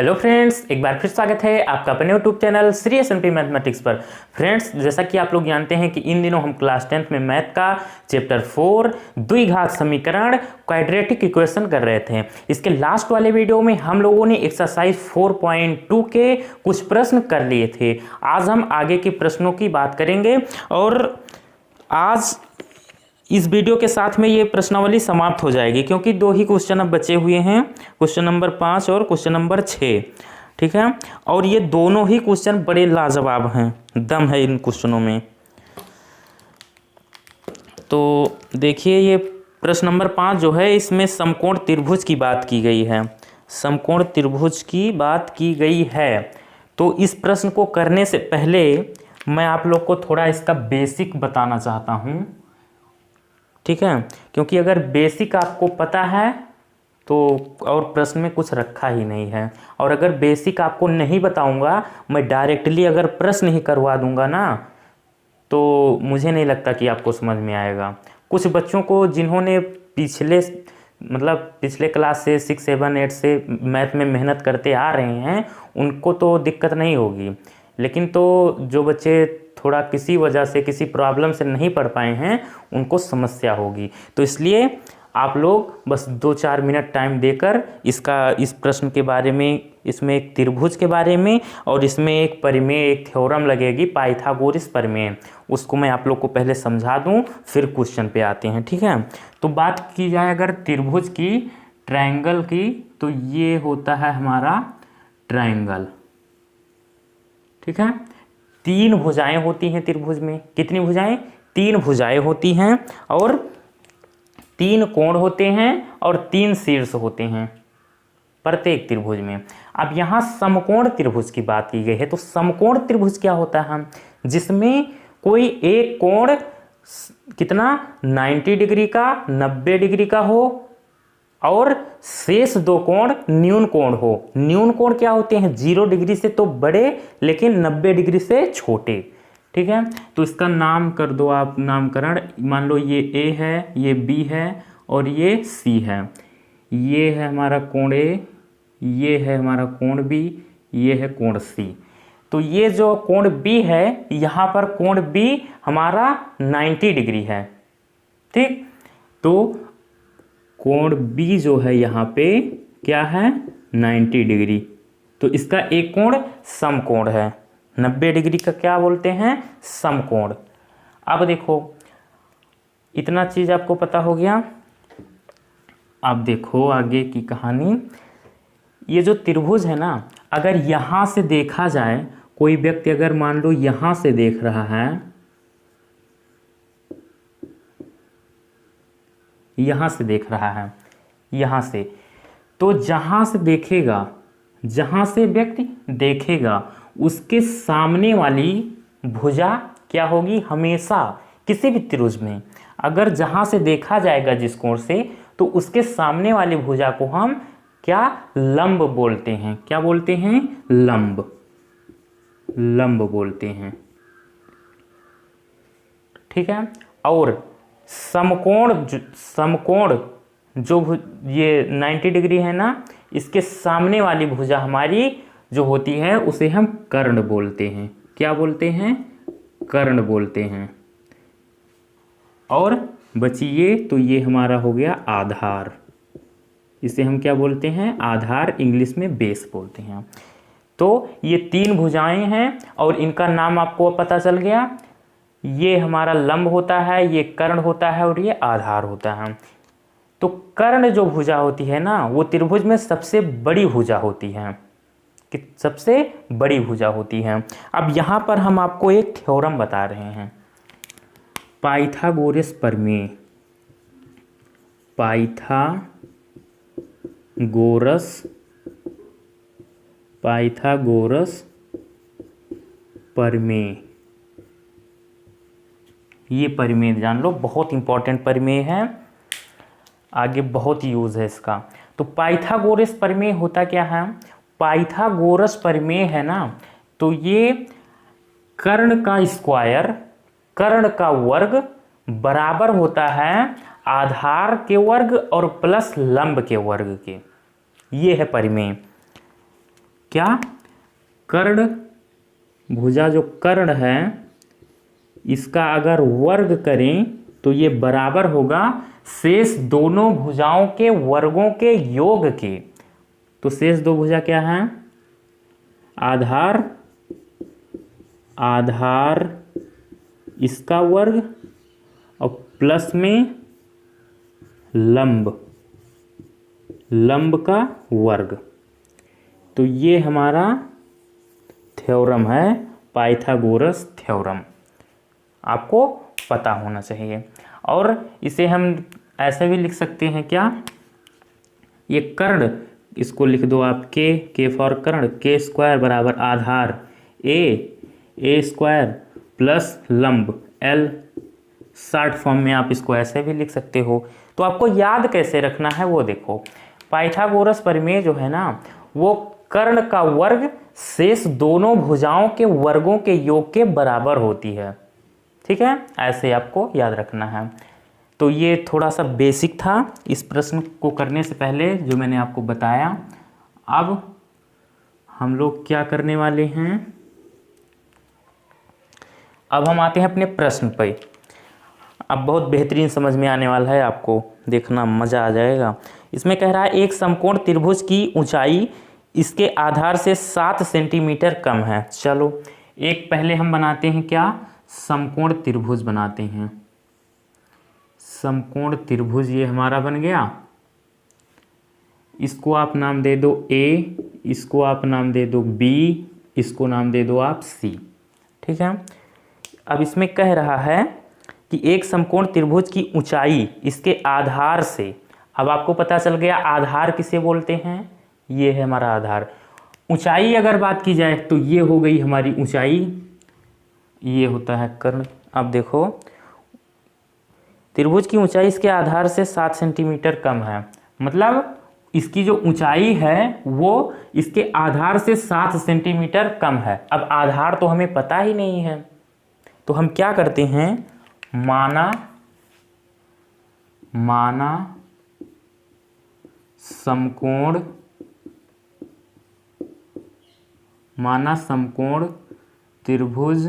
Hello friends, एक बार फिर स्वागत है आपका अपने YouTube channel Shri S&P mathematics पर। फ्रेंड्स, जैसा कि आप लोग जानते हैं कि इन दिनों हम क्लास 10th में मैथ का चैप्टर 4 द्विघात समीकरण क्वाड्रेटिक इक्वेशन कर रहे थे। इसके लास्ट वाले वीडियो में हम लोगों ने एक्सरसाइज 4.2 के कुछ प्रश्न कर लिए थे। आज हम आगे के प्रश्नों की बात करेंगे और आज इस वीडियो के साथ में ये प्रश्नावली समाप्त हो जाएगी, क्योंकि दो ही क्वेश्चन अब बचे हुए हैं, क्वेश्चन नंबर 5 और क्वेश्चन नंबर 6। ठीक है, और ये दोनों ही क्वेश्चन बड़े लाजवाब हैं, दम है इन क्वेश्चनों में। तो देखिए, ये प्रश्न नंबर 5 जो है, इसमें समकोण त्रिभुज की बात की गई है। समकोण त्रिभुज की बात की गई है। तो इस प्रश्न को करने से पहले मैं आप लोग को थोड़ा इसका बेसिक बताना चाहता हूँ। ठीक है, क्योंकि अगर बेसिक आपको पता है तो और प्रश्न में कुछ रखा ही नहीं है, और अगर बेसिक आपको नहीं बताऊंगा, मैं डायरेक्टली अगर प्रश्न ही करवा दूंगा ना, तो मुझे नहीं लगता कि आपको समझ में आएगा। कुछ बच्चों को जिन्होंने पिछले क्लास से 6, 7, 8 से मैथ में मेहनत करते आ रहे हैं, उनको तो दिक्कत नहीं होगी, लेकिन तो जो बच्चे थोड़ा किसी वजह से, किसी प्रॉब्लम से नहीं पढ़ पाए हैं, उनको समस्या होगी। तो इसलिए आप लोग बस 2-4 मिनट टाइम देकर इस प्रश्न के बारे में, इसमें एक त्रिभुज के बारे में और इसमें एक परिमेय, एक थ्योरम लगेगी, पाइथागोरस परिमेय, उसको मैं आप लोग को पहले समझा दूं, फिर क्वेश्चन पे आते हैं। ठीक है, तो बात की जाए अगर त्रिभुज की, ट्रायंगल की, तो ये होता है हमारा ट्रायंगल। ठीक है, 3 भुजाएं होती हैं त्रिभुज में। कितनी भुजाएं? 3 भुजाएं होती हैं, और 3 कोण होते हैं, और 3 शीर्ष होते हैं प्रत्येक त्रिभुज में। अब यहाँ समकोण त्रिभुज की बात की गई है। तो समकोण त्रिभुज क्या होता है? जिसमें कोई एक कोण कितना 90 डिग्री का, 90 डिग्री का हो, और शेष 2 कोण न्यून कोण हो। न्यून कोण क्या होते हैं? 0 डिग्री से तो बड़े, लेकिन 90 डिग्री से छोटे। ठीक है, तो इसका नाम कर दो आप, नामकरण। मान लो ये A है, ये B है, और ये C है। ये है हमारा कोण A, ये है हमारा कोण B, ये है कोण C। तो ये जो कोण B है, यहाँ पर कोण B हमारा 90 डिग्री है। ठीक, तो कोण B जो है यहाँ पे क्या है? 90 डिग्री। तो इसका एक कोण समकोण है। 90 डिग्री का क्या बोलते हैं? समकोण। अब देखो, इतना चीज आपको पता हो गया। अब देखो आगे की कहानी। ये जो त्रिभुज है ना, अगर यहां से देखा जाए, कोई व्यक्ति अगर मान लो यहां से देख रहा है, यहां से देख रहा है, यहां से, तो जहां से देखेगा, जहां से व्यक्ति देखेगा, उसके सामने वाली भुजा क्या होगी? हमेशा किसी भी त्रिभुज में अगर जहां से देखा जाएगा जिस कोण से, तो उसके सामने वाली भुजा को हम क्या लंब बोलते हैं? क्या बोलते हैं? लंब। लंब बोलते हैं। ठीक है, और समकोण जो ये 90 डिग्री है ना, इसके सामने वाली भुजा हमारी जो होती है, उसे हम कर्ण बोलते हैं। क्या बोलते हैं? कर्ण बोलते हैं। और बची ये, तो ये हमारा हो गया आधार। इसे हम क्या बोलते हैं? आधार, इंग्लिश में बेस बोलते हैं। तो ये 3 भुजाएं हैं, और इनका नाम आपको पता चल गया। ये हमारा लंब होता है, ये कर्ण होता है, और ये आधार होता है। तो कर्ण जो भुजा होती है ना, वो त्रिभुज में सबसे बड़ी भुजा होती है, कि सबसे बड़ी भुजा होती है। अब यहां पर हम आपको एक थ्योरम बता रहे हैं, पाइथागोरस प्रमेय। पाइथागोरस प्रमेय। ये परिमेय जान लो, बहुत इंपॉर्टेंट परिमेय है, आगे बहुत यूज है इसका। तो पाइथागोरस प्रमेय होता क्या है? पाइथागोरस प्रमेय है ना, तो ये कर्ण का स्क्वायर, कर्ण का वर्ग बराबर होता है आधार के वर्ग और प्लस लंब के वर्ग के। ये है परिमेय। क्या, कर्ण भुजा जो कर्ण है इसका अगर वर्ग करें तो ये बराबर होगा शेष दोनों भुजाओं के वर्गों के योग के। तो शेष दो भुजा क्या है, आधार, आधार इसका वर्ग और प्लस में लंब, लंब का वर्ग। तो ये हमारा थ्योरम है, पाइथागोरस थ्योरम, आपको पता होना चाहिए। और इसे हम ऐसे भी लिख सकते हैं क्या, ये कर्ण, इसको लिख दो आप के फॉर कर्ण, के स्क्वायर बराबर आधार ए स्क्वायर प्लस लंब एल, शॉर्ट फॉर्म में आप इसको ऐसे भी लिख सकते हो। तो आपको याद कैसे रखना है वो देखो, पाइथागोरस प्रमेय जो है ना वो कर्ण का वर्ग शेष दोनों भुजाओं के वर्गों के योग के बराबर होती है। ठीक है, ऐसे आपको याद रखना है। तो ये थोड़ा सा बेसिक था इस प्रश्न को करने से पहले जो मैंने आपको बताया। अब हम लोग क्या करने वाले हैं, अब हम आते हैं अपने प्रश्न पर। अब बहुत बेहतरीन समझ में आने वाला है, आपको देखना मज़ा आ जाएगा। इसमें कह रहा है एक समकोण त्रिभुज की ऊंचाई इसके आधार से 7 सेंटीमीटर कम है। चलो एक पहले हम बनाते हैं क्या, समकोण त्रिभुज बनाते हैं। समकोण त्रिभुज ये हमारा बन गया, इसको आप नाम दे दो ए, इसको आप नाम दे दो बी, इसको नाम दे दो आप सी। ठीक है, अब इसमें कह रहा है कि एक समकोण त्रिभुज की ऊंचाई इसके आधार से, अब आपको पता चल गया आधार किसे बोलते हैं, ये है हमारा आधार। ऊंचाई अगर बात की जाए तो ये हो गई हमारी ऊंचाई, ये होता है कर्ण। अब देखो त्रिभुज की ऊंचाई इसके आधार से 7 सेंटीमीटर कम है, मतलब इसकी जो ऊंचाई है वो इसके आधार से 7 सेंटीमीटर कम है। अब आधार तो हमें पता ही नहीं है, तो हम क्या करते हैं, माना समकोण त्रिभुज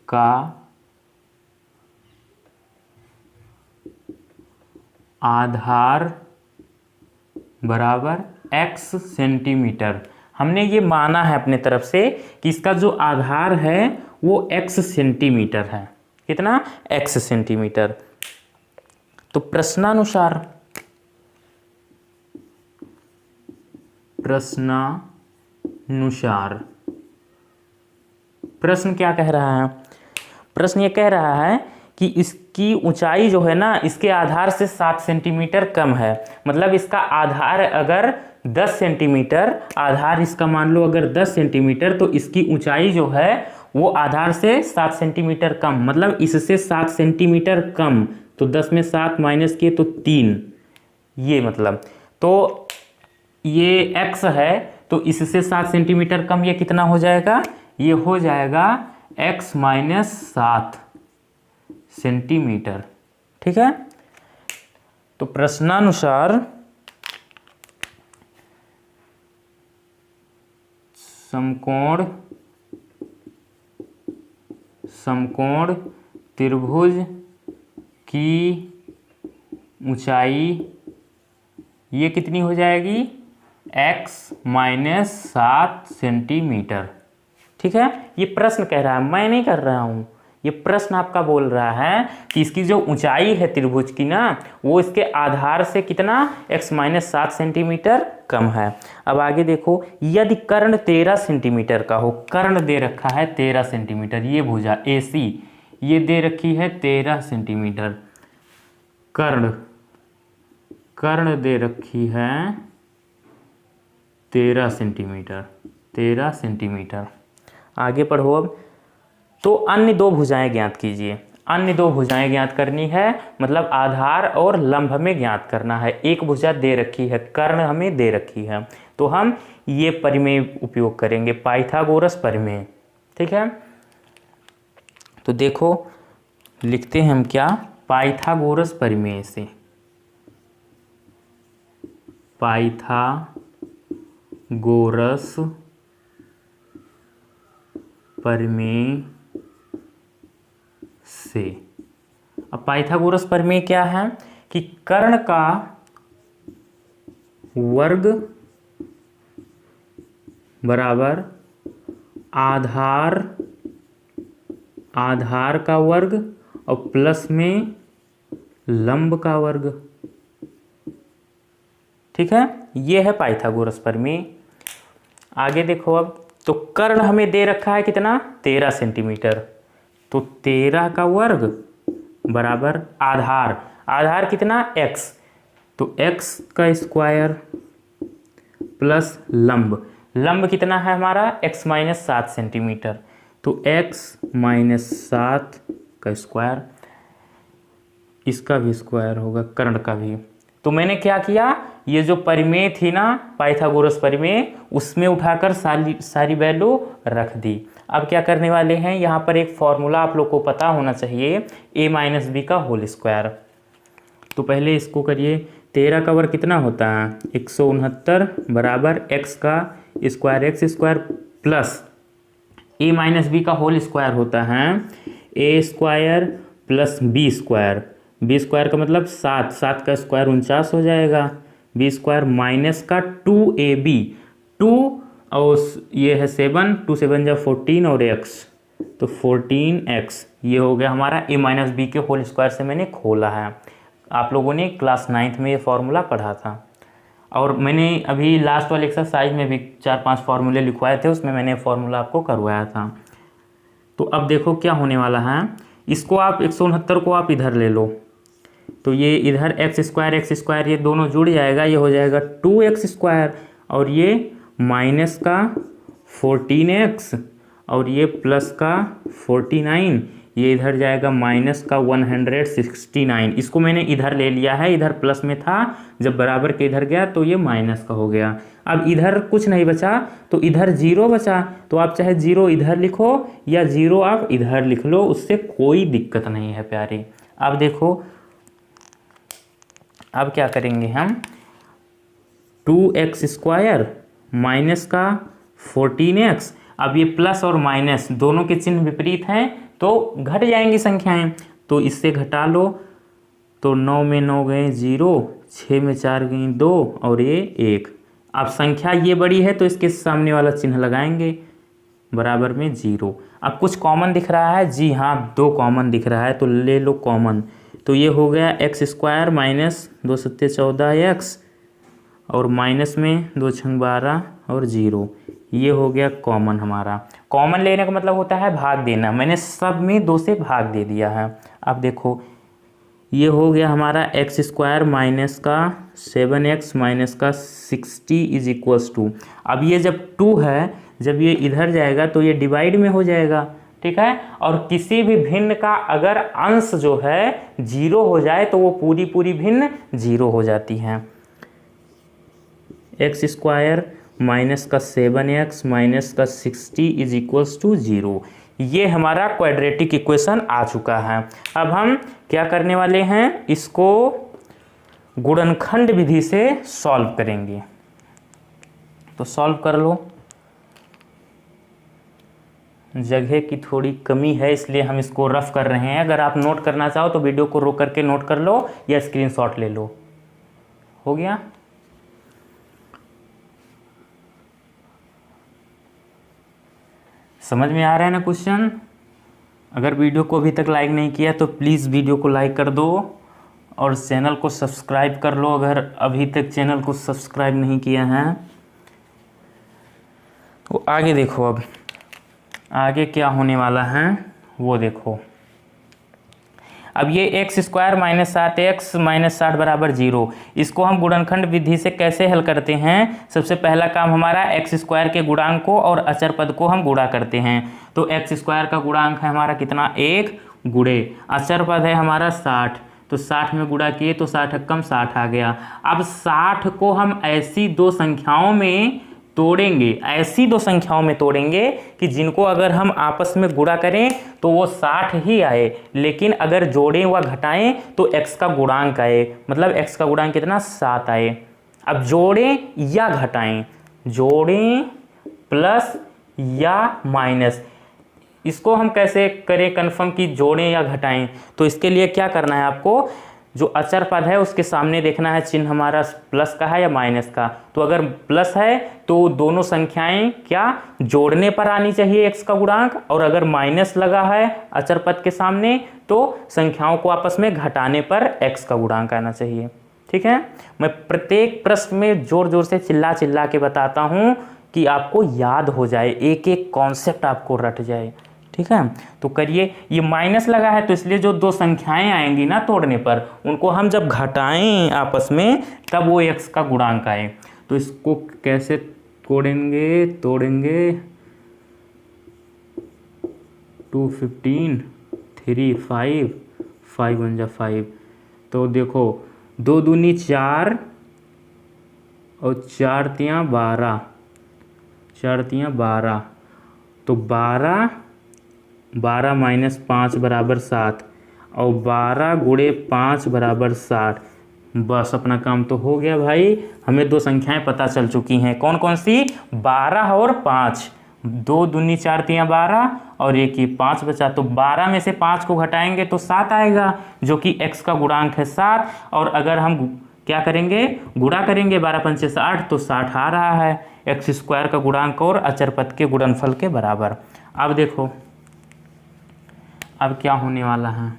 का आधार बराबर x सेंटीमीटर। हमने ये माना है अपने तरफ से कि इसका जो आधार है वो x सेंटीमीटर है। कितना, x सेंटीमीटर। तो प्रश्नानुसार प्रश्न क्या कह रहा है, प्रश्न ये कह रहा है कि इसकी ऊंचाई जो है ना इसके आधार से 7 सेंटीमीटर कम है। मतलब इसका आधार अगर 10 सेंटीमीटर, आधार इसका मान लो अगर 10 सेंटीमीटर, तो इसकी ऊंचाई जो है वो आधार से 7 सेंटीमीटर कम, मतलब इससे 7 सेंटीमीटर कम। तो 10 में 7 माइनस किए तो 3, ये मतलब, तो ये x है तो इससे 7 सेंटीमीटर कम, ये कितना हो जाएगा, ये हो जाएगा x माइनस 7 सेंटीमीटर। ठीक है, तो प्रश्नानुसार समकोण त्रिभुज की ऊंचाई ये कितनी हो जाएगी, x माइनस 7 सेंटीमीटर। ठीक है, ये प्रश्न कह रहा है, मैं नहीं कर रहा हूँ, ये प्रश्न आपका बोल रहा है कि इसकी जो ऊंचाई है त्रिभुज की ना वो इसके आधार से कितना, x माइनस 7 सेंटीमीटर कम है। अब आगे देखो, यदि कर्ण 13 सेंटीमीटर का हो, कर्ण दे रखा है 13 सेंटीमीटर, ये भुजा AC ये दे रखी है 13 सेंटीमीटर, कर्ण दे रखी है 13 सेंटीमीटर। आगे पढ़ो अब। तो अन्य दो भुजाएं ज्ञात कीजिए। अन्य दो भुजाएं ज्ञात करनी है, मतलब आधार और लंब हमें ज्ञात करना है। एक भुजा दे रखी है, कर्ण हमें दे रखी है, तो हम ये प्रमेय उपयोग करेंगे, पाइथागोरस प्रमेय। ठीक है, तो देखो लिखते हैं हम क्या, पाइथागोरस प्रमेय से, पाइथागोरस प्रमेय से। अब पाइथागोरस प्रमेय क्या है कि कर्ण का वर्ग बराबर आधार का वर्ग और प्लस में लंब का वर्ग। ठीक है, ये है पाइथागोरस प्रमेय। आगे देखो, अब तो कर्ण हमें दे रखा है कितना, 13 सेंटीमीटर। तो 13 का वर्ग बराबर आधार कितना, x, तो x का स्क्वायर प्लस लंब कितना है हमारा, x माइनस 7 सेंटीमीटर, तो x माइनस 7 का स्क्वायर, इसका भी स्क्वायर होगा, कर्ण का भी। तो मैंने क्या किया, ये जो परिमेय थी ना पाइथागोरस परिमेय, उसमें उठाकर सारी वैल्यू रख दी। अब क्या करने वाले हैं, यहाँ पर एक फॉर्मूला आप लोग को पता होना चाहिए, a माइनस बी का होल स्क्वायर। तो पहले इसको करिए, 13 का वर्ग कितना होता है, 169 बराबर x का square plus a minus b का होल स्क्वायर होता है a square plus b square का मतलब 7 का स्क्वायर 49 हो जाएगा, b स्क्वायर माइनस का 2ab, 2 और ये है 7, 2 7 जा 14 और x, तो 14x, ये हो गया हमारा a माइनस बी के होल स्क्वायर से मैंने खोला है। आप लोगों ने क्लास 9th में ये फॉर्मूला पढ़ा था, और मैंने अभी लास्ट वाले एक्सरसाइज में भी 4-5 फार्मूले लिखवाए थे, उसमें मैंने फॉर्मूला आपको करवाया था। तो अब देखो क्या होने वाला है, इसको आप 169 को आप इधर ले लो, तो ये इधर x स्क्वायर ये दोनों जुड़ जाएगा, ये हो जाएगा 2x स्क्वायर, और ये माइनस का 14x और ये प्लस का 49, ये इधर जाएगा माइनस का 169। इसको मैंने इधर ले लिया है, इधर प्लस में था, जब बराबर के इधर गया तो ये माइनस का हो गया। अब इधर कुछ नहीं बचा, तो इधर 0 बचा, तो आप चाहे 0 इधर लिखो या 0 आप इधर लिख लो, उससे कोई दिक्कत नहीं है प्यारे। अब देखो, अब क्या करेंगे हम, 2x स्क्वायर माइनस का 14x, अब ये प्लस और माइनस दोनों के चिन्ह विपरीत हैं तो घट जाएंगी संख्याएं, तो इससे घटा लो, तो 9 में 9 गए 0, 6 में 4 गई 2 और ये 1। अब संख्या ये बड़ी है तो इसके सामने वाला चिन्ह लगाएंगे, बराबर में 0। अब कुछ कॉमन दिख रहा है, जी हाँ 2 कॉमन दिख रहा है, तो ले लो कॉमन, तो ये हो गया x स्क्वायर माइनस 2 7 14x और माइनस में 2 6 12 और 0, ये हो गया कॉमन हमारा। कॉमन लेने का मतलब होता है भाग देना, मैंने सब में 2 से भाग दे दिया है। अब देखो, ये हो गया हमारा x स्क्वायर माइनस का 7x माइनस का 60 इज इक्वल्स टू, अब ये जब 2 है, जब ये इधर जाएगा तो ये डिवाइड में हो जाएगा, ठीक है। और किसी भी भिन्न का अगर अंश जो है 0 हो जाए तो वो पूरी भिन्न 0 हो जाती है। x स्क्वायर माइनस का 7x माइनस का 60 इज इक्वल्स टू 0, ये हमारा क्वाड्रेटिक इक्वेशन आ चुका है। अब हम क्या करने वाले हैं, इसको गुणनखंड विधि से सॉल्व करेंगे। तो सॉल्व कर लो, जगह की थोड़ी कमी है इसलिए हम इसको रफ कर रहे हैं। अगर आप नोट करना चाहो तो वीडियो को रोक करके नोट कर लो या स्क्रीनशॉट ले लो। हो गया, समझ में आ रहा है ना क्वेश्चन। अगर वीडियो को अभी तक लाइक नहीं किया तो प्लीज़ वीडियो को लाइक कर दो और चैनल को सब्सक्राइब कर लो अगर अभी तक चैनल को सब्सक्राइब नहीं किया है। तो आगे देखो, अब आगे क्या होने वाला है वो देखो। अब ये x square minus 7x minus 60 बराबर 0, इसको हम गुणनखंड विधि से कैसे हल करते हैं। सबसे पहला काम हमारा x स्क्वायर के गुणांक को और अचर पद को हम गुणा करते हैं। तो x स्क्वायर का गुणांक है हमारा कितना, 1 गुणे अचर पद है हमारा 60, तो 60 में गुणा किए तो 60 कम 60 आ गया। अब 60 को हम ऐसी दो संख्याओं में तोड़ेंगे, ऐसी दो संख्याओं में तोड़ेंगे कि जिनको अगर हम आपस में गुणा करें तो वो 60 ही आए, लेकिन अगर जोड़ें व घटाएं तो x का गुणांक आए, मतलब x का गुणांक कितना, 7 आए। अब जोड़ें या घटाएं, जोड़ें प्लस या माइनस, इसको हम कैसे करें कन्फर्म कि जोड़ें या घटाएं? तो इसके लिए क्या करना है आपको, जो अचर पद है उसके सामने देखना है चिन्ह हमारा प्लस का है या माइनस का। तो अगर प्लस है तो दोनों संख्याएं क्या जोड़ने पर आनी चाहिए x का गुणांक, और अगर माइनस लगा है अचर पद के सामने तो संख्याओं को आपस में घटाने पर x का गुणांक आना चाहिए। ठीक है, मैं प्रत्येक प्रश्न में जोर जोर से चिल्ला चिल्ला के बताता हूं कि आपको याद हो जाए, एक एक कॉन्सेप्ट आपको रट जाए। ठीक है, तो करिए। ये माइनस लगा है तो इसलिए जो दो संख्याएं आएंगी ना तोड़ने पर, उनको हम जब घटाएं आपस में तब वो x का गुणांक आए। तो इसको कैसे तोड़ेंगे 2 15 3 5 5 1 जा 5। तो देखो 2 दूनी 4 और 4 तियाँ 12, 4 तियाँ 12, तो 12 माइनस 5 बराबर 7 और 12 गुणे 5 बराबर 60। बस अपना काम तो हो गया भाई, हमें दो संख्याएं पता चल चुकी हैं। कौन कौन सी? 12 और 5। 2 दूनी 4 तियाँ 12 और एक ही 5 बचा, तो 12 में से 5 को घटाएंगे तो 7 आएगा, जो कि x का गुणांक है 7। और अगर हम क्या करेंगे, गुणा करेंगे 12 पंचे 60, तो 60 आ रहा है, एक्स स्क्वायर का गुणांक और अचर पद के गुणनफल के बराबर। अब देखो अब क्या होने वाला है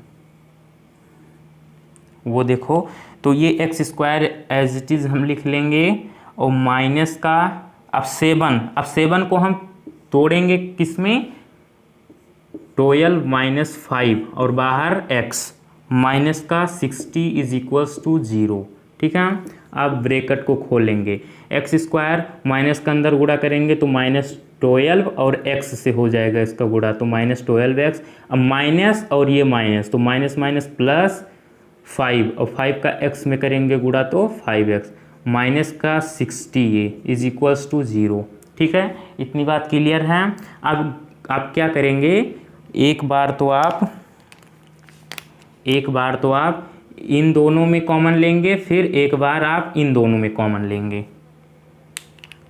वो देखो। तो ये x square as it is हम लिख लेंगे, और माइनस का अब 7 को हम तोड़ेंगे किस में, 12 माइनस 5 और बाहर x, माइनस का 60 इज इक्वल्स टू 0। ठीक है, अब ब्रैकेट को खोलेंगे, एक्स स्क्वायर माइनस का अंदर गुणा करेंगे तो -12 और x से हो जाएगा इसका गुणा, तो -12x। अब माइनस और ये माइनस, तो माइनस माइनस प्लस 5 और 5 का x में करेंगे गुणा तो 5x, माइनस का 60 ये इज इक्वल्स टू 0। ठीक है, इतनी बात क्लियर है। अब आप क्या करेंगे, एक बार तो आप इन दोनों में कॉमन लेंगे, फिर एक बार आप इन दोनों में कॉमन लेंगे।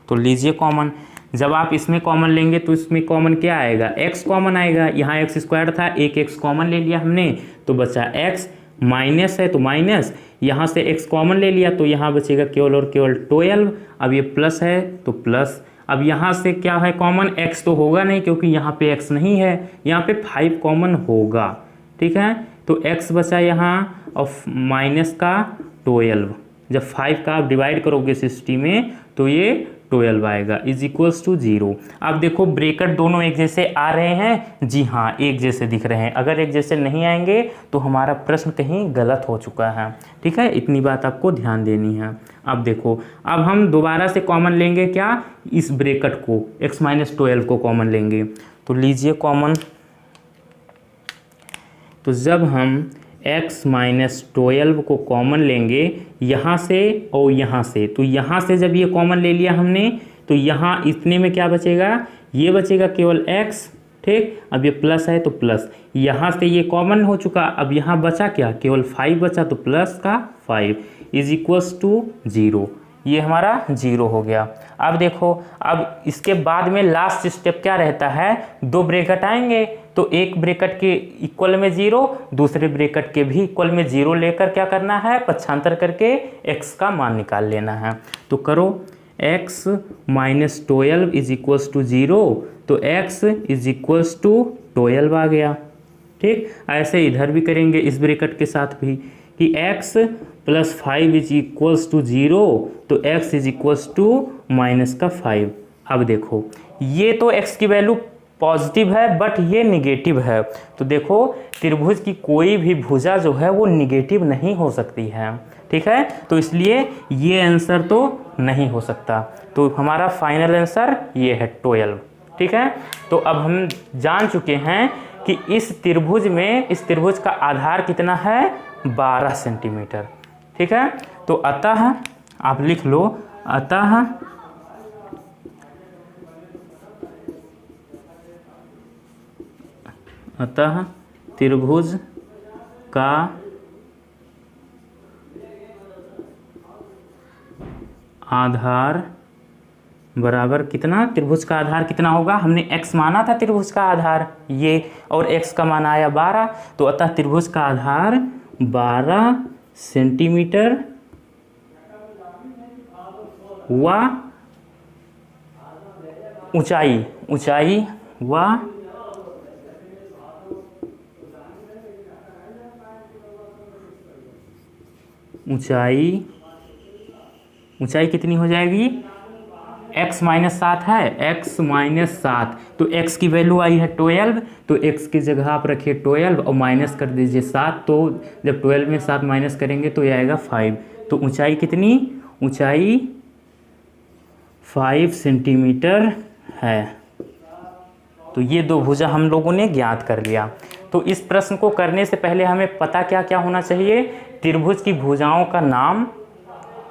तो लीजिए कॉमन, जब आप इसमें कॉमन लेंगे तो इसमें कॉमन क्या आएगा, x कॉमन आएगा। यहाँ एक्स स्क्वायर था, एक x कॉमन ले लिया हमने तो बचा x, माइनस है तो माइनस, यहाँ से x कॉमन ले लिया तो यहाँ बचेगा केवल और केवल 12। अब ये प्लस है तो प्लस, अब यहाँ से क्या है कॉमन, x तो होगा नहीं क्योंकि यहाँ पे x नहीं है, यहाँ पे 5 कॉमन होगा। ठीक है, तो x बचा यहाँ और माइनस का 12, जब 5 का आप डिवाइड करोगे 60 में तो ये 12 आएगा इज इक्वल्स टू 0। अब देखो ब्रैकेट दोनों एक जैसे आ रहे हैं, जी हाँ एक जैसे दिख रहे हैं। अगर एक जैसे नहीं आएंगे तो हमारा प्रश्न कहीं गलत हो चुका है। ठीक है, इतनी बात आपको ध्यान देनी है। अब देखो, अब हम दोबारा से कॉमन लेंगे क्या, इस ब्रैकेट को x-12 को कॉमन लेंगे। तो लीजिए कॉमन, तो जब हम x-12 को कॉमन लेंगे यहाँ से और यहाँ से, तो यहाँ से जब ये कॉमन ले लिया हमने तो यहाँ इतने में क्या बचेगा, ये बचेगा केवल x। ठीक, अब ये प्लस है तो प्लस, यहाँ से ये कॉमन हो चुका, अब यहाँ बचा क्या, केवल 5 बचा, तो प्लस का 5 इज इक्वल्स टू 0। ये हमारा 0 हो गया। अब देखो, अब इसके बाद में लास्ट स्टेप क्या रहता है, दो ब्रैकेट आएंगे तो एक ब्रैकेट के इक्वल में 0, दूसरे ब्रैकेट के भी इक्वल में 0 लेकर क्या करना है, पक्षांतर करके x का मान निकाल लेना है। तो करो, x-12 इज इक्वल्स टू 0, तो x इज इक्वल्स टू 12 आ गया। ठीक, ऐसे इधर भी करेंगे इस ब्रैकेट के साथ भी कि x plus 5 is equals to 0, तो x is equals to minus का 5। अब देखो, ये तो x की वैल्यू पॉजिटिव है बट ये निगेटिव है, तो देखो त्रिभुज की कोई भी भुजा जो है वो निगेटिव नहीं हो सकती है। ठीक है, तो इसलिए ये आंसर तो नहीं हो सकता, तो हमारा फाइनल आंसर ये है 12। ठीक है, तो अब हम जान चुके हैं कि इस त्रिभुज का आधार कितना है, 12 सेंटीमीटर। ठीक है, तो अतः आप लिख लो, अतः त्रिभुज का आधार बराबर कितना, त्रिभुज का आधार कितना होगा, हमने x माना था त्रिभुज का आधार ये, और x का मान आया 12, तो अतः त्रिभुज का आधार 12 सेंटीमीटर व ऊंचाई ऊंचाई कितनी हो जाएगी, x माइनस 7 है, x माइनस 7, तो x की वैल्यू आई है 12, तो x की जगह आप रखिए 12 और माइनस कर दीजिए 7, तो जब 12 में 7 माइनस करेंगे तो ये आएगा 5, तो ऊंचाई कितनी, ऊंचाई 5 सेंटीमीटर है। तो ये दो भुजा हम लोगों ने ज्ञात कर लिया। तो इस प्रश्न को करने से पहले हमें पता क्या क्या होना चाहिए, त्रिभुज की भुजाओं का नाम,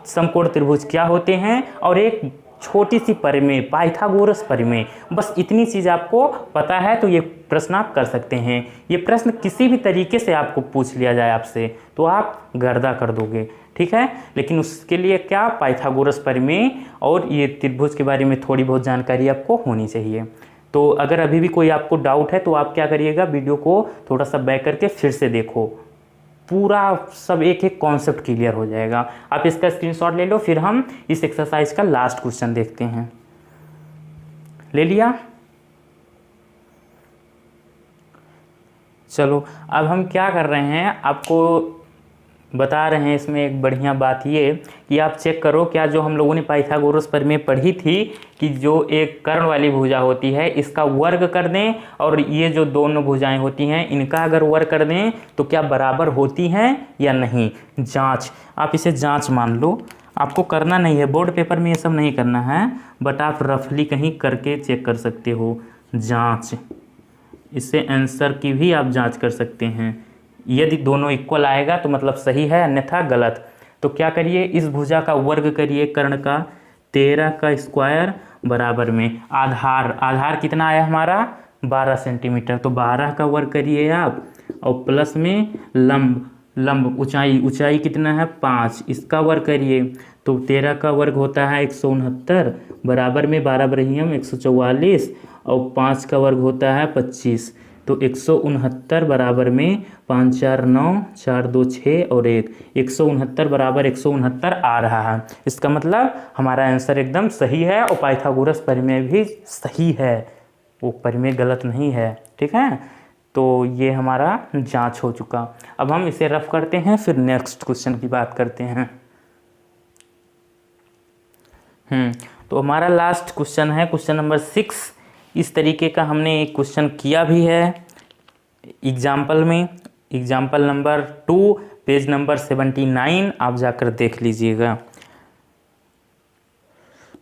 समकोण त्रिभुज क्या होते हैं, और एक छोटी सी परिमेय पाइथागोरस परिमेय, बस इतनी चीज़ आपको पता है तो ये प्रश्न आप कर सकते हैं। ये प्रश्न किसी भी तरीके से आपको पूछ लिया जाए आपसे तो आप गर्दा कर दोगे, ठीक है। लेकिन उसके लिए क्या, पाइथागोरस परिमेय और ये त्रिभुज के बारे में थोड़ी बहुत जानकारी आपको होनी चाहिए। तो अगर अभी भी कोई आपको डाउट है तो आप क्या करिएगा, वीडियो को थोड़ा सा बैक करके फिर से देखो, पूरा सब एक एक कॉन्सेप्ट क्लियर हो जाएगा। आप इसका स्क्रीनशॉट ले लो, फिर हम इस एक्सरसाइज का लास्ट क्वेश्चन देखते हैं। ले लिया, चलो अब हम क्या कर रहे हैं, आपको बता रहे हैं इसमें एक बढ़िया बात ये कि आप चेक करो क्या जो हम लोगों ने पाइथागोरस परिमेय पढ़ी थी कि जो एक कर्ण वाली भुजा होती है इसका वर्ग कर दें और ये जो दोनों भुजाएं होती हैं इनका अगर वर्ग कर दें तो क्या बराबर होती हैं या नहीं। जांच, आप इसे जांच मान लो, आपको करना नहीं है, बोर्ड पेपर में ये सब नहीं करना है, बट आप रफली कहीं करके चेक कर सकते हो। जांच, इससे आंसर की भी आप जांच कर सकते हैं। यदि दोनों इक्वल आएगा तो मतलब सही है, अन्यथा गलत। तो क्या करिए, इस भुजा का वर्ग करिए कर्ण का, 13 का स्क्वायर बराबर में आधार कितना आया हमारा 12 सेंटीमीटर, तो 12 का वर्ग करिए आप, और प्लस में लंब ऊंचाई कितना है 5, इसका वर्ग करिए, तो 13 का वर्ग होता है 169 बराबर में 12 बरहियम 144 और 5 का वर्ग होता है 25, तो 169 बराबर में 5 4 9 4 2 6 और 1, 169 बराबर 169 आ रहा है। इसका मतलब हमारा आंसर एकदम सही है और पाइथागोरस परिमेय भी सही है, वो परिमेय गलत नहीं है, ठीक है। तो ये हमारा जांच हो चुका। अब हम इसे रफ करते हैं, फिर नेक्स्ट क्वेश्चन की बात करते हैं। तो हमारा लास्ट क्वेश्चन है क्वेश्चन नंबर 6। इस तरीके का हमने एक क्वेश्चन किया भी है एग्जाम्पल में, एग्जाम्पल नंबर 2 पेज नंबर 79, आप जाकर देख लीजिएगा।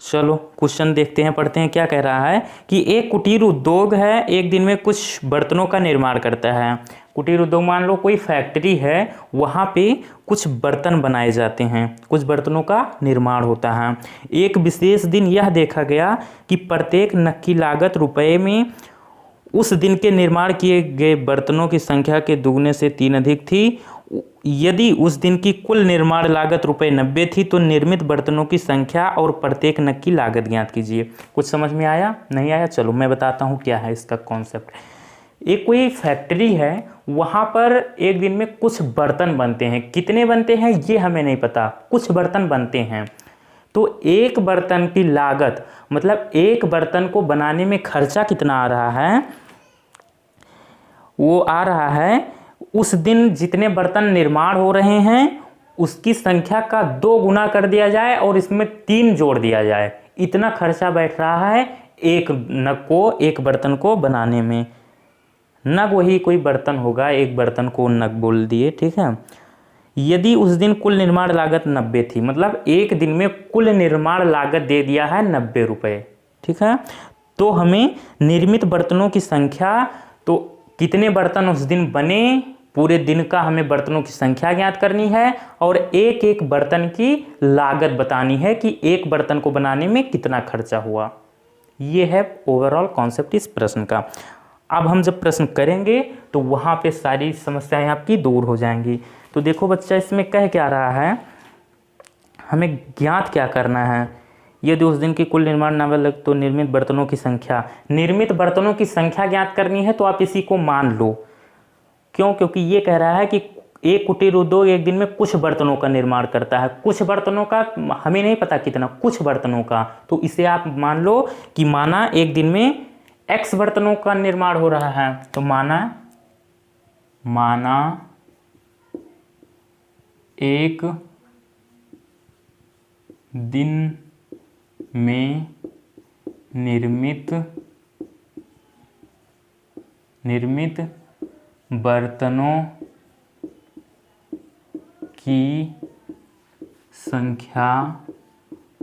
चलो क्वेश्चन देखते हैं, पढ़ते हैं। क्या कह रहा है कि एक कुटीर उद्योग है, एक दिन में कुछ बर्तनों का निर्माण करता है। कुटीर उद्योग मान लो कोई फैक्ट्री है, वहाँ पे कुछ बर्तन बनाए जाते हैं, कुछ बर्तनों का निर्माण होता है। एक विशेष दिन यह देखा गया कि प्रत्येक नग की लागत रुपए में उस दिन के निर्माण किए गए बर्तनों की संख्या के दुगने से 3 अधिक थी। यदि उस दिन की कुल निर्माण लागत रुपए 90 थी तो निर्मित बर्तनों की संख्या और प्रत्येक नग की लागत ज्ञात कीजिए। कुछ समझ में आया, नहीं आया? चलो मैं बताता हूँ क्या है इसका कॉन्सेप्ट। एक कोई फैक्ट्री है, वहाँ पर एक दिन में कुछ बर्तन बनते हैं। कितने बनते हैं ये हमें नहीं पता, कुछ बर्तन बनते हैं। तो एक बर्तन की लागत, मतलब एक बर्तन को बनाने में खर्चा कितना आ रहा है, वो आ रहा है उस दिन जितने बर्तन निर्माण हो रहे हैं उसकी संख्या का 2 गुना कर दिया जाए और इसमें 3 जोड़ दिया जाए। इतना खर्चा बैठ रहा है एक नग को, एक बर्तन को बनाने में। नग वही कोई बर्तन होगा, एक बर्तन को नग बोल दिए, ठीक है। यदि उस दिन कुल निर्माण लागत 90 थी, मतलब एक दिन में कुल निर्माण लागत दे दिया है 90 रुपये, ठीक है। तो हमें निर्मित बर्तनों की संख्या, तो कितने बर्तन उस दिन बने, पूरे दिन का हमें बर्तनों की संख्या ज्ञात करनी है और एक एक बर्तन की लागत बतानी है कि एक बर्तन को बनाने में कितना खर्चा हुआ। ये है ओवरऑल कॉन्सेप्ट इस प्रश्न का। अब हम जब प्रश्न करेंगे तो वहाँ पे सारी समस्याएं आपकी दूर हो जाएंगी। तो देखो बच्चा, इसमें कह क्या रहा है, हमें ज्ञात क्या करना है यदि उस दिन की कुल निर्माण लागत तो निर्मित बर्तनों की संख्या, निर्मित बर्तनों की संख्या ज्ञात करनी है तो आप इसी को मान लो। क्यों? क्योंकि ये कह रहा है कि एक कुटीर उद्योग एक दिन में कुछ बर्तनों का निर्माण करता है। कुछ बर्तनों का हमें नहीं पता कितना, कुछ बर्तनों का, तो इसे आप मान लो कि माना एक दिन में x बर्तनों का निर्माण हो रहा है। तो माना एक दिन में निर्मित बर्तनों की संख्या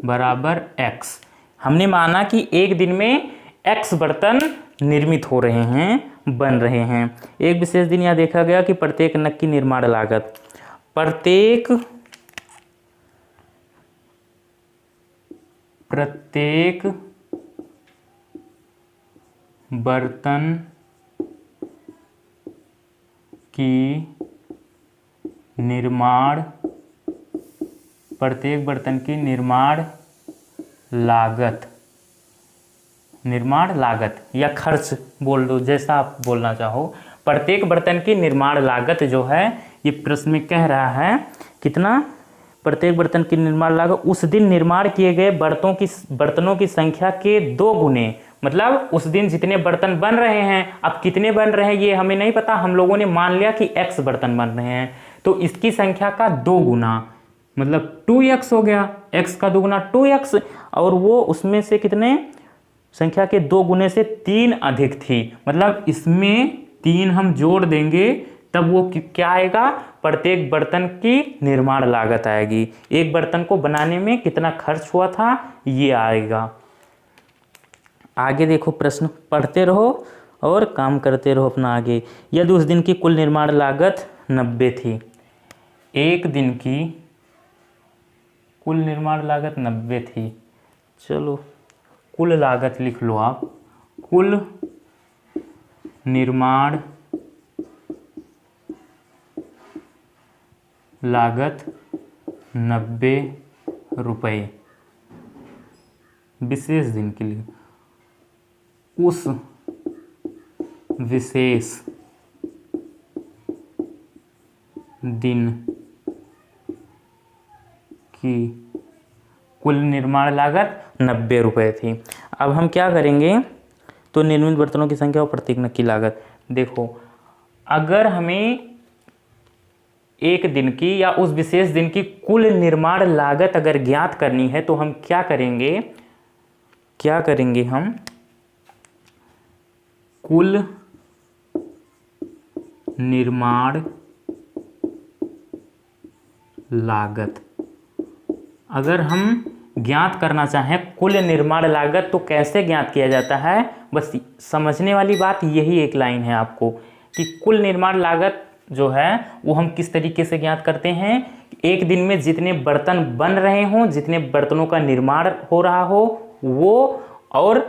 बराबर x। हमने माना कि एक दिन में x बर्तन निर्मित हो रहे हैं, बन रहे हैं। एक विशेष दिन यह देखा गया कि प्रत्येक नग की निर्माण लागत, प्रत्येक बर्तन की निर्माण लागत या खर्च बोल दो, जैसा आप बोलना चाहो। प्रत्येक बर्तन की निर्माण लागत जो है, ये प्रश्न में कह रहा है कितना, प्रत्येक बर्तन की निर्माण लागत उस दिन निर्माण किए गए बर्तनों की संख्या के 2 गुने। मतलब उस दिन जितने बर्तन बन रहे हैं, अब कितने बन रहे हैं ये हमें नहीं पता, हम लोगों ने मान लिया कि x बर्तन बन रहे हैं, तो इसकी संख्या का 2 गुना, मतलब 2x हो गया। x का 2 गुना 2x, और वो उसमें से कितने, संख्या के 2 गुने से 3 अधिक थी। मतलब इसमें 3 हम जोड़ देंगे तब वो क्या आएगा, प्रत्येक बर्तन की निर्माण लागत आएगी। एक बर्तन को बनाने में कितना खर्च हुआ था ये आएगा। आगे देखो, प्रश्न पढ़ते रहो और काम करते रहो अपना आगे। यदि उस दिन की कुल निर्माण लागत 90 थी, एक दिन की कुल निर्माण लागत 90 थी, चलो कुल लागत लिख लो आप, कुल निर्माण लागत 90 रुपये विशेष दिन के लिए। उस विशेष दिन की कुल निर्माण लागत 90 रुपये थी। अब हम क्या करेंगे, तो निर्मित बर्तनों की संख्या और प्रत्येक नग की लागत। देखो, अगर हमें एक दिन की या उस विशेष दिन की कुल निर्माण लागत अगर ज्ञात करनी है तो हम क्या करेंगे, हम कुल निर्माण लागत, अगर हम ज्ञात करना चाहें कुल निर्माण लागत तो कैसे ज्ञात किया जाता है, बस समझने वाली बात यही एक लाइन है आपको कि कुल निर्माण लागत जो है वो हम किस तरीके से ज्ञात करते हैं। एक दिन में जितने बर्तन बन रहे हों, जितने बर्तनों का निर्माण हो रहा हो वो, और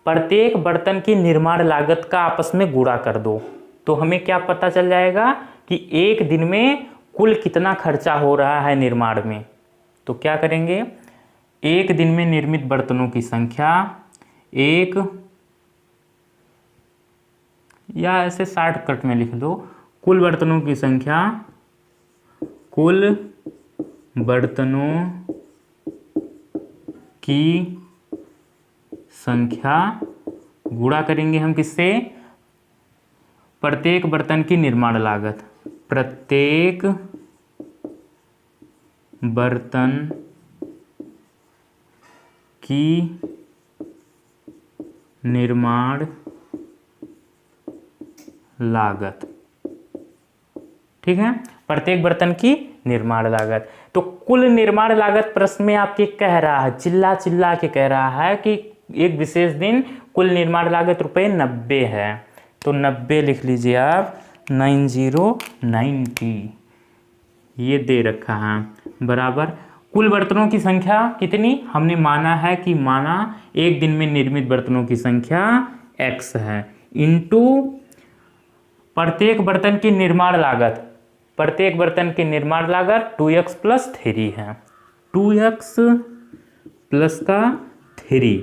प्रत्येक बर्तन की निर्माण लागत का आपस में गुणा कर दो, तो हमें क्या पता चल जाएगा कि एक दिन में कुल कितना खर्चा हो रहा है निर्माण में। तो क्या करेंगे, एक दिन में निर्मित बर्तनों की संख्या, एक, या ऐसे शॉर्टकट में लिख दो, कुल बर्तनों की संख्या, कुल बर्तनों की संख्या गुणा करेंगे हम किससे, प्रत्येक बर्तन की निर्माण लागत, प्रत्येक बर्तन की निर्माण लागत, ठीक है, प्रत्येक बर्तन की निर्माण लागत। तो कुल निर्माण लागत प्रश्न में आपके कह रहा है, चिल्ला चिल्ला के कह रहा है कि एक विशेष दिन कुल निर्माण लागत रुपये 90 है, तो 90 लिख लीजिए आप, 9090 ये दे रखा है, बराबर कुल बर्तनों की संख्या कितनी, हमने माना है कि एक दिन में निर्मित बर्तनों की संख्या x है, इंटू प्रत्येक बर्तन की निर्माण लागत, प्रत्येक बर्तन की निर्माण लागत 2x + 3 है, 2x प्लस का 3।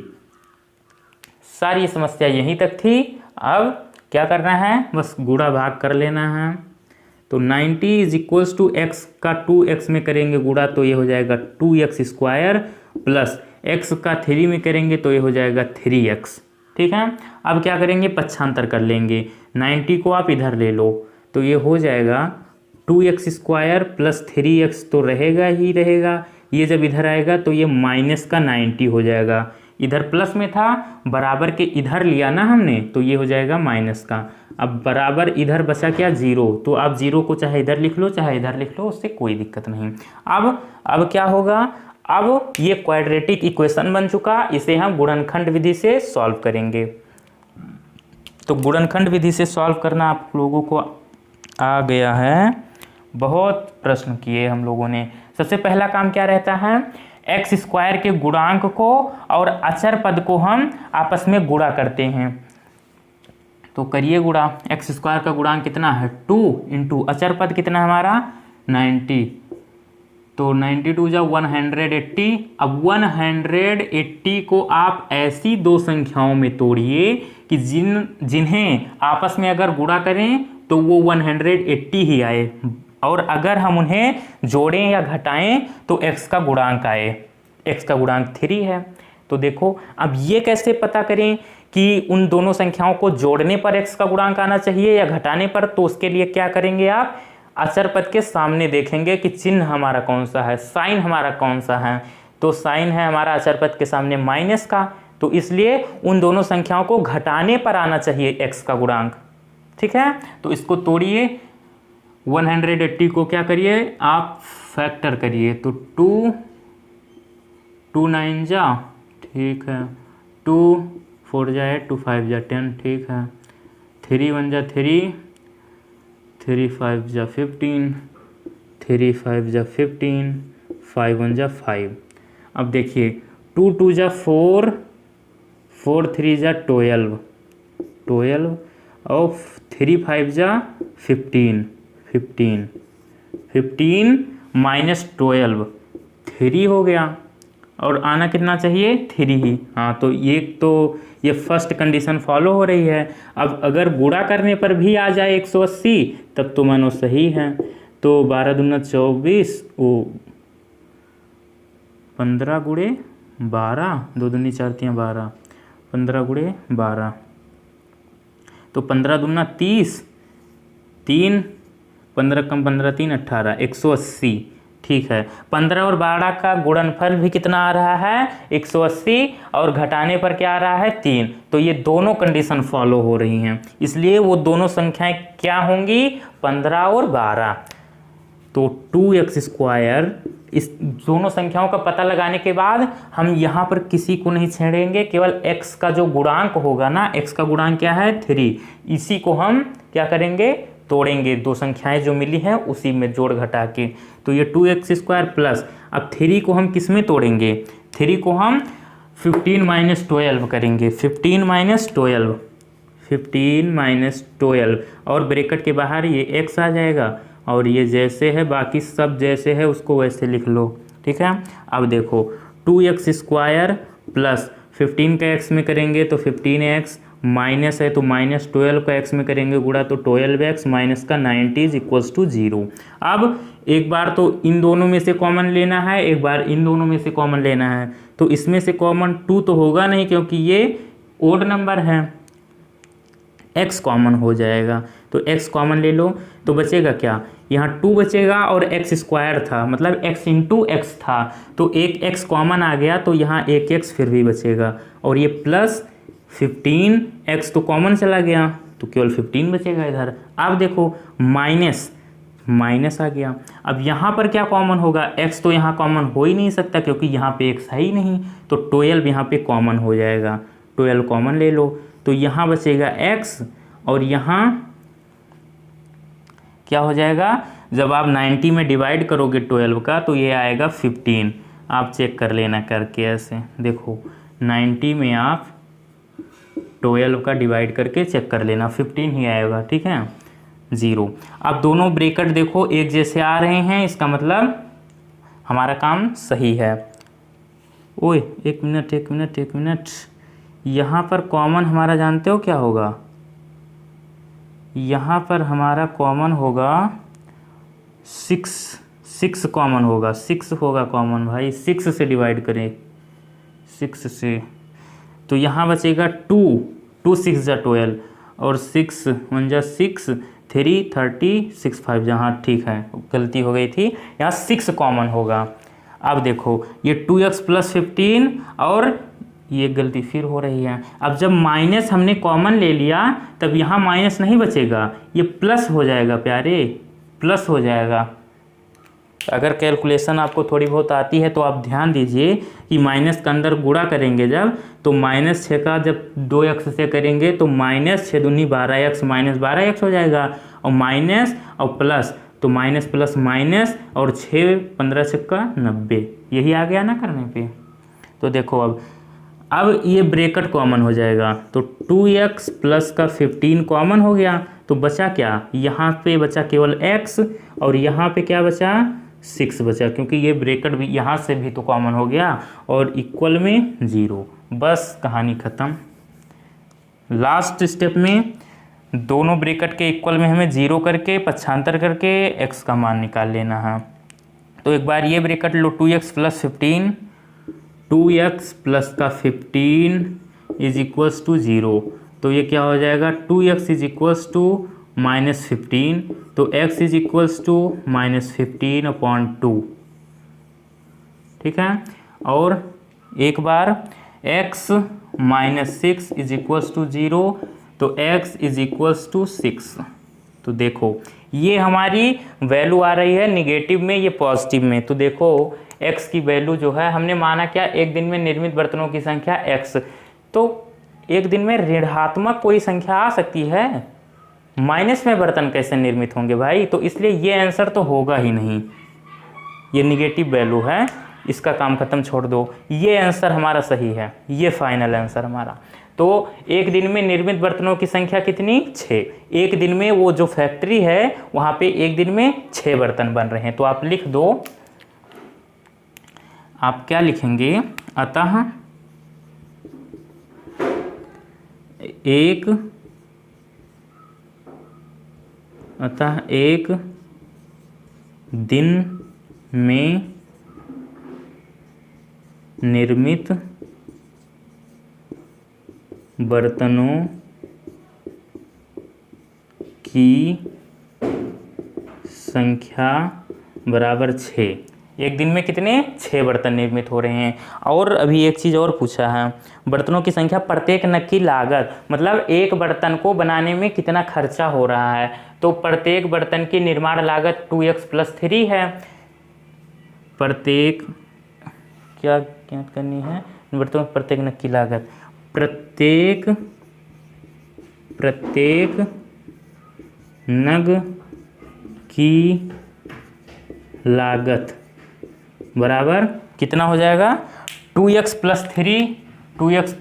सारी समस्या यहीं तक थी। अब क्या करना है, बस गुणा भाग कर लेना है। तो 90 इज इक्वल्स टू एक्स का 2x में करेंगे गुणा तो ये हो जाएगा 2x स्क्वायर, प्लस x का 3 में करेंगे तो ये हो जाएगा 3x। ठीक है, अब क्या करेंगे, पक्षांतर कर लेंगे। 90 को आप इधर ले लो तो ये हो जाएगा 2x स्क्वायर प्लस 3x तो रहेगा ही रहेगा। ये जब इधर आएगा तो ये माइनस का 90 हो जाएगा। इधर प्लस में था, बराबर के इधर लिया ना हमने, तो ये हो जाएगा माइनस का। अब बराबर इधर बचा क्या, 0। तो आप 0 को चाहे इधर लिख लो चाहे इधर लिख लो, उससे कोई दिक्कत नहीं। अब क्या होगा, अब ये क्वाड्रेटिक इक्वेशन बन चुका, इसे हम गुणनखंड विधि से सॉल्व करेंगे। तो गुणनखंड विधि से सॉल्व करना आप लोगों को आ गया है। बहुत प्रश्न किए हम लोगों ने। सबसे पहला काम क्या रहता है, एक्स स्क्वायर के गुणांक को और अचर पद को हम आपस में गुणा करते हैं। तो करिए गुणा। एक्स स्क्वायर का गुणांक कितना है, 2 इंटू अचर पद कितना हमारा 90। तो 92 जा 180। अब 180 को आप ऐसी दो संख्याओं में तोड़िए कि जिन्हें आपस में अगर गुणा करें तो वो 180 ही आए, और अगर हम उन्हें जोड़ें या घटाएं तो x का गुणांक आए। x का गुणांक 3 है। तो देखो अब ये कैसे पता करें कि उन दोनों संख्याओं को जोड़ने पर x का गुणांक आना चाहिए या घटाने पर। तो उसके लिए क्या करेंगे, आप अचर पद के सामने देखेंगे कि चिन्ह हमारा कौन सा है, साइन हमारा कौन सा है। तो साइन है हमारा अचर पद के सामने माइनस का, तो इसलिए उन दोनों संख्याओं को घटाने पर आना चाहिए x का गुणांक। ठीक है, तो इसको तोड़िए। 180 को क्या करिए आप फैक्टर करिए। तो 2 9 जा, ठीक है, 2 4 जा 8, 2 5 जा 10, ठीक है, 3 1 जा 3, 3 5 जा 15, 3 5 जा 15, 5 1 जा 5। अब देखिए 2 2 जा 4, 4 3 जा 12 और 3 5 जा 15 माइनस 12 3 हो गया, और आना कितना चाहिए 3 ही। हाँ, तो ये फर्स्ट कंडीशन फॉलो हो रही है। अब अगर गुणा करने पर भी आ जाए 180 तब तो मानो सही है। तो 12 दूना 24, वो 15 गुणे 12, 2 दूनी 4 3 12, 15 गुणे 12, तो 15 दूना 30, 3 15 कम 15 3 18, 180। ठीक है, 15 और 12 का गुणनफल भी कितना आ रहा है 180, और घटाने पर क्या आ रहा है 3। तो ये दोनों कंडीशन फॉलो हो रही हैं, इसलिए वो दोनों संख्याएं क्या होंगी 15 और 12। तो 2x स्क्वायर, इस दोनों संख्याओं का पता लगाने के बाद हम यहाँ पर किसी को नहीं छेड़ेंगे, केवल x का जो गुणांक होगा ना, x का गुणांक क्या है 3, इसी को हम क्या करेंगे तोड़ेंगे। दो संख्याएं जो मिली हैं उसी में जोड़ घटा के। तो ये 2x स्क्वायर प्लस, अब 3 को हम किस में तोड़ेंगे, 3 को हम 15 माइनस 12 करेंगे। 15 माइनस 12 और ब्रैकेट के बाहर ये x आ जाएगा, और ये जैसे है बाकी सब जैसे है उसको वैसे लिख लो। ठीक है, अब देखो 2x स्क्वायर प्लस 15 का x में करेंगे तो 15x, माइनस है तो माइनस 12 का x में करेंगे गुणा तो 12x, माइनस का 90 इज इक्वल्स टू 0। अब एक बार तो इन दोनों में से कॉमन लेना है, एक बार इन दोनों में से कॉमन लेना है। तो इसमें से कॉमन 2 तो होगा नहीं क्योंकि ये ओड नंबर है, x कॉमन हो जाएगा। तो x कॉमन ले लो तो बचेगा क्या, यहाँ 2 बचेगा और x स्क्वायर था, मतलब x इंटू एक्स था, तो एक x कॉमन आ गया तो यहाँ एक x फिर भी बचेगा, और ये प्लस 15x तो कॉमन चला गया तो केवल 15 बचेगा इधर। अब देखो माइनस आ गया। अब यहाँ पर क्या कॉमन होगा, x तो यहाँ कॉमन हो ही नहीं सकता क्योंकि यहाँ पे x है ही नहीं, तो 12 यहाँ पे कॉमन हो जाएगा। 12 कॉमन ले लो तो यहाँ बचेगा x, और यहाँ क्या हो जाएगा, जब आप 90 में डिवाइड करोगे 12 का तो ये आएगा 15। आप चेक कर लेना करके ऐसे, देखो 90 में आप 12 का डिवाइड करके चेक कर लेना, 15 ही आएगा। ठीक है, 0। अब दोनों ब्रैकेट देखो एक जैसे आ रहे हैं, इसका मतलब हमारा काम सही है। ओए एक मिनट, यहाँ पर कॉमन हमारा जानते हो क्या होगा? यहाँ पर हमारा कॉमन होगा 6 कॉमन होगा, 6 होगा कॉमन भाई। 6 से डिवाइड करें, 6 से, तो यहाँ बचेगा 2 6 जा 12 और 6 1 जा 6 3 30 6 5 जहाँ, ठीक है गलती हो गई थी, यहाँ 6 कॉमन होगा। अब देखो ये 2x + 15 और ये गलती फिर हो रही है। अब जब माइनस हमने कॉमन ले लिया तब यहाँ माइनस नहीं बचेगा, ये प्लस हो जाएगा प्यारे, प्लस हो जाएगा। अगर कैलकुलेशन आपको थोड़ी बहुत आती है तो आप ध्यान दीजिए कि माइनस के अंदर गुणा करेंगे जब, तो -6 का जब 2x से करेंगे तो -6 दूनी 12x, -12x हो जाएगा, और माइनस और प्लस, तो माइनस प्लस माइनस, और 6 15 छक्का 90, यही आ गया ना करने पे। तो देखो अब ये ब्रैकेट कॉमन हो जाएगा, तो 2x प्लस का 15 कॉमन हो गया, तो बचा क्या? यहाँ पे बचा केवल x, और यहाँ पे क्या बचा? 6 बचा, क्योंकि ये ब्रैकेट भी यहाँ से भी तो कॉमन हो गया, और इक्वल में 0। बस कहानी ख़त्म। लास्ट स्टेप में दोनों ब्रैकेट के इक्वल में हमें 0 करके पक्षांतर करके x का मान निकाल लेना है। तो एक बार ये ब्रैकेट लो, 2x + 15, 2x प्लस का 15 = 0, तो ये क्या हो जाएगा? 2x = -15, तो x = -15/2, ठीक है। और एक बार x - 6 = 0, तो x = 6। तो देखो ये हमारी वैल्यू आ रही है निगेटिव में, ये पॉजिटिव में। तो देखो x की वैल्यू जो है, हमने माना क्या? एक दिन में निर्मित बर्तनों की संख्या x, तो एक दिन में ऋणात्मक कोई संख्या आ सकती है, माइनस में बर्तन कैसे निर्मित होंगे भाई? तो इसलिए ये आंसर तो होगा ही नहीं, ये निगेटिव वैल्यू है, इसका काम खत्म, छोड़ दो। ये आंसर हमारा सही है, ये फाइनल आंसर हमारा। तो एक दिन में निर्मित बर्तनों की संख्या कितनी? 6। एक दिन में वो जो फैक्ट्री है वहाँ पे एक दिन में 6 बर्तन बन रहे हैं। तो आप लिख दो, आप क्या लिखेंगे? अतः एक दिन में निर्मित बर्तनों की संख्या बराबर 6। एक दिन में कितने? 6 बर्तन निर्मित हो रहे हैं। और अभी एक चीज़ और पूछा है, बर्तनों की संख्या प्रत्येक नग की लागत, मतलब एक बर्तन को बनाने में कितना खर्चा हो रहा है। तो प्रत्येक बर्तन की निर्माण लागत 2x + 3 है। प्रत्येक क्या करनी है? बर्तनों प्रत्येक नग की लागत, प्रत्येक नग की लागत बराबर कितना हो जाएगा? 2x + 3, 2x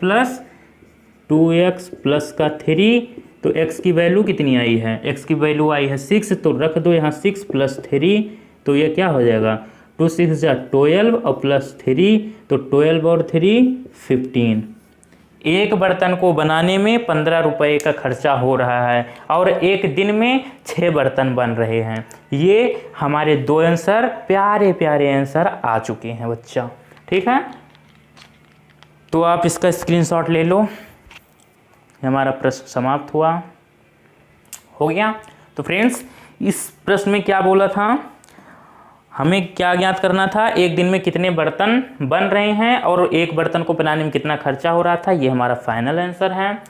प्लस का 3, तो x की वैल्यू कितनी आई है? x की वैल्यू आई है 6, तो रख दो यहाँ 6 + 3, तो ये क्या हो जाएगा? 2 6 जा 12 और +3, तो 12 और 3 15। एक बर्तन को बनाने में 15 रुपये का खर्चा हो रहा है, और एक दिन में 6 बर्तन बन रहे हैं। ये हमारे 2 आंसर, प्यारे प्यारे आंसर आ चुके हैं बच्चा, ठीक है। तो आप इसका स्क्रीनशॉट ले लो। हमारा प्रश्न समाप्त हो गया। तो फ्रेंड्स, इस प्रश्न में क्या बोला था, हमें क्या ज्ञात करना था? एक दिन में कितने बर्तन बन रहे हैं और एक बर्तन को बनाने में कितना खर्चा हो रहा था। ये हमारा फाइनल आंसर है।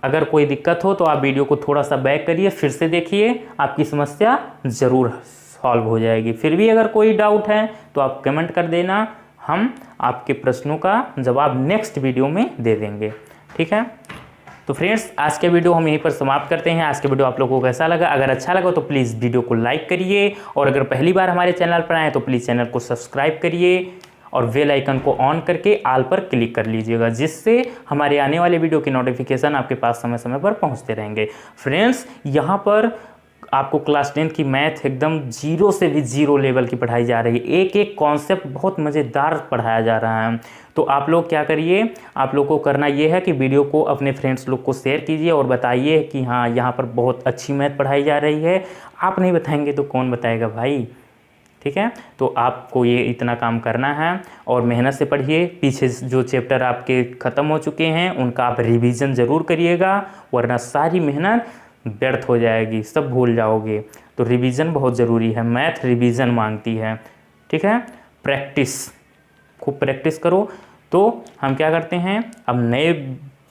अगर कोई दिक्कत हो तो आप वीडियो को थोड़ा सा बैक करिए, फिर से देखिए, आपकी समस्या ज़रूर सॉल्व हो जाएगी। फिर भी अगर कोई डाउट है तो आप कमेंट कर देना, हम आपके प्रश्नों का जवाब नेक्स्ट वीडियो में दे देंगे, ठीक है। तो फ्रेंड्स, आज के वीडियो हम यहीं पर समाप्त करते हैं। आज के वीडियो आप लोगों को कैसा लगा? अगर अच्छा लगा तो प्लीज़ वीडियो को लाइक करिए, और अगर पहली बार हमारे चैनल पर आए तो प्लीज़ चैनल को सब्सक्राइब करिए और बेल आइकन को ऑन करके ऑल पर क्लिक कर लीजिएगा, जिससे हमारे आने वाले वीडियो की नोटिफिकेशन आपके पास समय समय पर पहुंचते रहेंगे। फ्रेंड्स, यहाँ पर आपको क्लास 10 की मैथ एकदम जीरो से भी जीरो लेवल की पढ़ाई जा रही है। एक एक कॉन्सेप्ट बहुत मज़ेदार पढ़ाया जा रहा है। तो आप लोग क्या करिए, आप लोग को करना ये है कि वीडियो को अपने फ्रेंड्स लोग को शेयर कीजिए और बताइए कि हाँ यहाँ पर बहुत अच्छी मैथ पढ़ाई जा रही है। आप नहीं बताएंगे तो कौन बताएगा भाई, ठीक है। तो आपको ये इतना काम करना है और मेहनत से पढ़िए। पीछे जो चैप्टर आपके ख़त्म हो चुके हैं उनका आप रिवीजन ज़रूर करिएगा, वरना सारी मेहनत व्यर्थ हो जाएगी, सब भूल जाओगे। तो रिवीजन बहुत ज़रूरी है, मैथ रिवीजन मांगती है, ठीक है। प्रैक्टिस, खूब प्रैक्टिस करो। तो हम क्या करते हैं, अब नए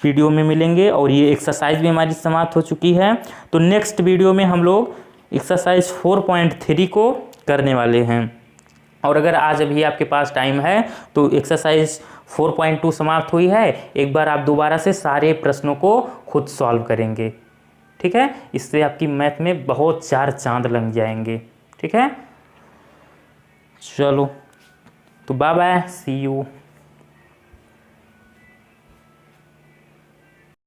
वीडियो में मिलेंगे और ये एक्सरसाइज भी हमारी समाप्त हो चुकी है। तो नेक्स्ट वीडियो में हम लोग एक्सरसाइज 4.3 को करने वाले हैं। और अगर आज अभी आपके पास टाइम है तो एक्सरसाइज 4.2 समाप्त हुई है, एक बार आप दोबारा से सारे प्रश्नों को खुद सॉल्व करेंगे, ठीक है। इससे आपकी मैथ में बहुत चार चांद लग जाएंगे, ठीक है। चलो तो बाय बाय, सी यू।